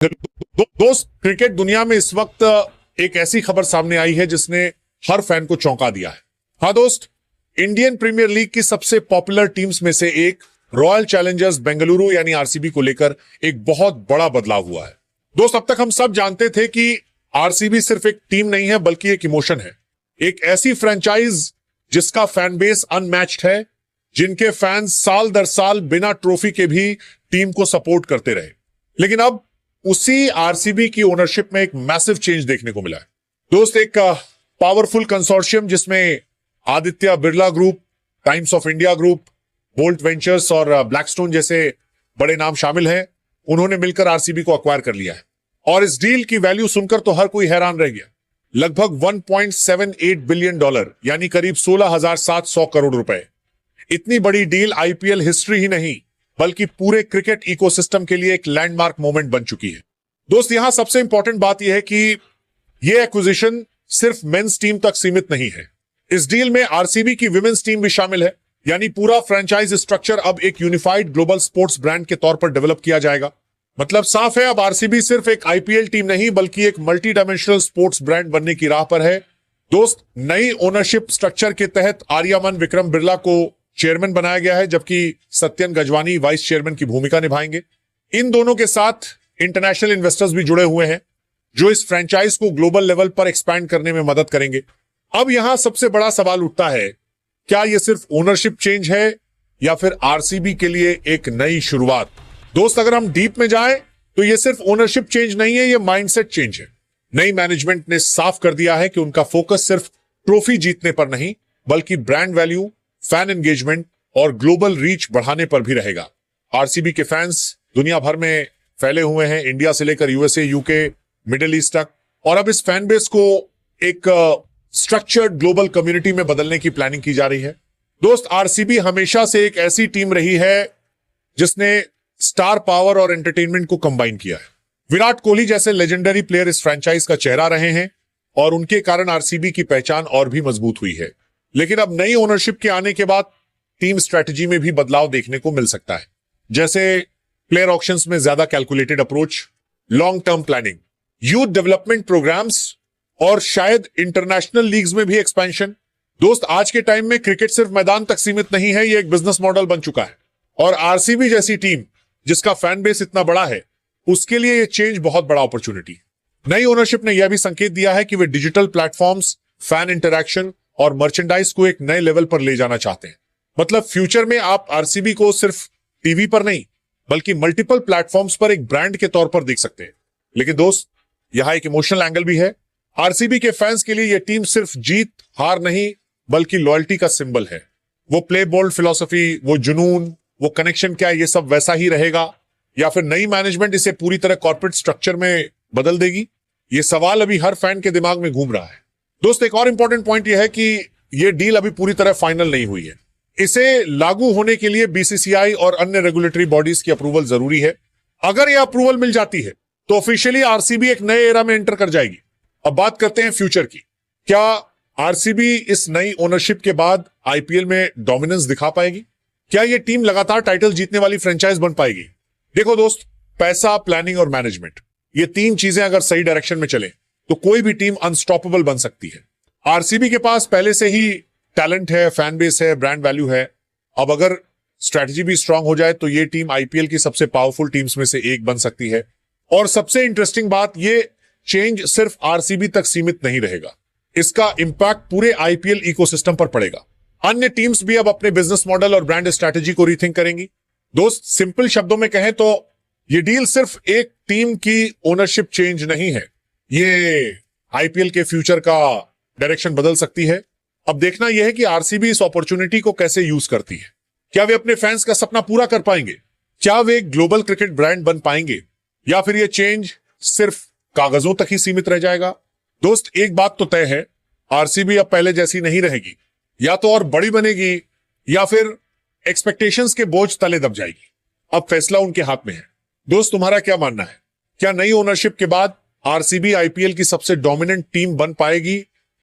दोस्त, क्रिकेट दुनिया में इस वक्त एक ऐसी खबर सामने आई है जिसने हर फैन को चौंका दिया है। हाँ दोस्त, इंडियन प्रीमियर लीग की सबसे पॉपुलर टीम्स में से एक रॉयल चैलेंजर्स बेंगलुरु यानी आरसीबी को लेकर एक बहुत बड़ा बदलाव हुआ है। दोस्त, अब तक हम सब जानते थे कि आरसीबी सिर्फ एक टीम नहीं है बल्कि एक इमोशन है, एक ऐसी फ्रेंचाइज जिसका फैन बेस अनमैच्ड है, जिनके फैंस साल दर साल बिना ट्रॉफी के भी टीम को सपोर्ट करते रहे। लेकिन अब उसी आरसीबी की ओनरशिप में एक मैसिव चेंज देखने को मिला है। दोस्त, एक पावरफुल कंसोर्शियम जिसमें Aditya Birla group, times of India group, bolt ventures और ब्लैकस्टोन जैसे बड़े नाम शामिल हैं, उन्होंने मिलकर आरसीबी को अक्वायर कर लिया है। और इस डील की वैल्यू सुनकर तो हर कोई हैरान रह गया। लगभग $1.78 बिलियन यानी करीब 16,700 करोड़ रुपए। इतनी बड़ी डील आईपीएल हिस्ट्री ही नहीं बल्कि पूरे क्रिकेट इकोसिस्टम के लिए एक लैंडमार्क मोमेंट बन चुकी है। दोस्त, यहां सबसे इंपॉर्टेंट बात यह है कि यह एक्विजिशन सिर्फ मेंस टीम तक सीमित नहीं है। इस डील में आरसीबी की विमेंस टीम भी शामिल है, यानी पूरा फ्रेंचाइज स्ट्रक्चर अब एक यूनिफाइड ग्लोबल स्पोर्ट्स ब्रांड के तौर पर डेवलप किया जाएगा। मतलब साफ है, अब आरसीबी सिर्फ एक आईपीएल टीम नहीं बल्कि एक मल्टी डायमेंशनल स्पोर्ट्स ब्रांड बनने की राह पर है। दोस्त, नई ओनरशिप स्ट्रक्चर के तहत आर्यामन विक्रम बिरला को चेयरमैन बनाया गया है, जबकि सत्यन गजवानी वाइस चेयरमैन की भूमिका निभाएंगे। इन दोनों के साथ इंटरनेशनल इन्वेस्टर्स भी जुड़े हुए हैं जो इस फ्रेंचाइज को ग्लोबल लेवल पर एक्सपैंड करने में मदद करेंगे। अब यहां सबसे बड़ा सवाल उठता है, क्या यह सिर्फ ओनरशिप चेंज है या फिर आरसीबी के लिए एक नई शुरुआत? दोस्त, अगर हम डीप में जाएं तो यह सिर्फ ओनरशिप चेंज नहीं है, यह माइंडसेट चेंज है। नई मैनेजमेंट ने साफ कर दिया है कि उनका फोकस सिर्फ ट्रॉफी जीतने पर नहीं बल्कि ब्रांड वैल्यू, फैन एंगेजमेंट और ग्लोबल रीच बढ़ाने पर भी रहेगा। आरसीबी के फैंस दुनिया भर में फैले हुए हैं, इंडिया से लेकर यूएसए, यूके, मिडिल ईस्ट तक, और अब इस फैन बेस को एक स्ट्रक्चर्ड ग्लोबल कम्युनिटी में बदलने की प्लानिंग की जा रही है। दोस्त, आरसीबी हमेशा से एक ऐसी टीम रही है जिसने स्टार पावर और एंटरटेनमेंट को कंबाइन किया है। विराट कोहली जैसे लेजेंडरी प्लेयर इस फ्रेंचाइज का चेहरा रहे हैं और उनके कारण आरसीबी की पहचान और भी मजबूत हुई है। लेकिन अब नई ओनरशिप के आने के बाद टीम स्ट्रेटजी में भी बदलाव देखने को मिल सकता है, जैसे प्लेयर ऑक्शंस में ज्यादा calculated approach, long term planning, youth development programmes और शायद इंटरनेशनल लीग्स में भी एक्सपेंशन। दोस्त, आज के टाइम में क्रिकेट सिर्फ मैदान तक सीमित नहीं है, ये एक बिजनेस मॉडल बन चुका है। और आरसीबी जैसी टीम जिसका फैन बेस इतना बड़ा है, उसके लिए ये चेंज बहुत बड़ा अपॉर्चुनिटी। नई ओनरशिप ने यह भी संकेत दिया है कि वे डिजिटल प्लेटफॉर्म्स, फैन इंटरैक्शन और मर्चेंडाइज को एक नए लेवल पर ले जाना चाहते हैं। मतलब फ्यूचर में आप आरसीबी को सिर्फ टीवी पर नहीं बल्कि मल्टीपल प्लेटफॉर्म्स पर एक ब्रांड के तौर पर देख सकते हैं। लेकिन दोस्त, यहां एक इमोशनल एंगल भी है। आरसीबी के फैंस के लिए यह टीम सिर्फ जीत हार नहीं बल्कि लॉयल्टी का सिंबल है। वो प्ले बोल्ड फिलॉसफी, वो जुनून, वो कनेक्शन, क्या ये सब वैसा ही रहेगा या फिर नई मैनेजमेंट इसे पूरी तरह कॉर्पोरेट स्ट्रक्चर में बदल देगी? ये सवाल अभी हर फैन के दिमाग में घूम रहा है। दोस्त, एक और इंपॉर्टेंट पॉइंट यह है कि यह डील अभी पूरी तरह फाइनल नहीं हुई है। इसे लागू होने के लिए बीसीसीआई और अन्य रेगुलेटरी बॉडीज की अप्रूवल जरूरी है। अगर यह अप्रूवल मिल जाती है तो ऑफिशियली आरसीबी एक नए एरा में एंटर कर जाएगी। अब बात करते हैं फ्यूचर की। क्या आरसीबी इस नई ओनरशिप के बाद आईपीएल में डोमिनेंस दिखा पाएगी? क्या यह टीम लगातार टाइटल जीतने वाली फ्रेंचाइज बन पाएगी? देखो दोस्त, पैसा, प्लानिंग और मैनेजमेंट, ये तीन चीजें अगर सही डायरेक्शन में चले तो कोई भी टीम अनस्टॉपेबल बन सकती है। आरसीबी के पास पहले से ही टैलेंट है, फैन बेस है, ब्रांड वैल्यू है। अब अगर स्ट्रैटेजी भी स्ट्रांग हो जाए तो ये टीम आईपीएल की सबसे पावरफुल टीम्स में से एक बन सकती है। और सबसे इंटरेस्टिंग बात, ये चेंज सिर्फ आरसीबी तक सीमित नहीं रहेगा, इसका इंपैक्ट पूरे आईपीएल इकोसिस्टम पर पड़ेगा। अन्य टीम्स भी अब अपने बिजनेस मॉडल और ब्रांड स्ट्रैटेजी को रीथिंक करेंगी। दोस्त, सिंपल शब्दों में कहें तो ये डील सिर्फ एक टीम की ओनरशिप चेंज नहीं है, ये आईपीएल के फ्यूचर का डायरेक्शन बदल सकती है। अब देखना यह है कि आरसीबी इस अपॉर्चुनिटी को कैसे यूज करती है। क्या वे अपने फैंस का सपना पूरा कर पाएंगे? क्या वे एक ग्लोबल क्रिकेट ब्रांड बन पाएंगे या फिर यह चेंज सिर्फ कागजों तक ही सीमित रह जाएगा? दोस्त, एक बात तो तय है, आरसीबी अब पहले जैसी नहीं रहेगी। या तो और बड़ी बनेगी या फिर एक्सपेक्टेशंस के बोझ तले दब जाएगी। अब फैसला उनके हाथ में है। दोस्त, तुम्हारा क्या मानना है? क्या नई ओनरशिप के बाद आरसीबी आईपीएल की सबसे डोमिनेंट टीम बन पाएगी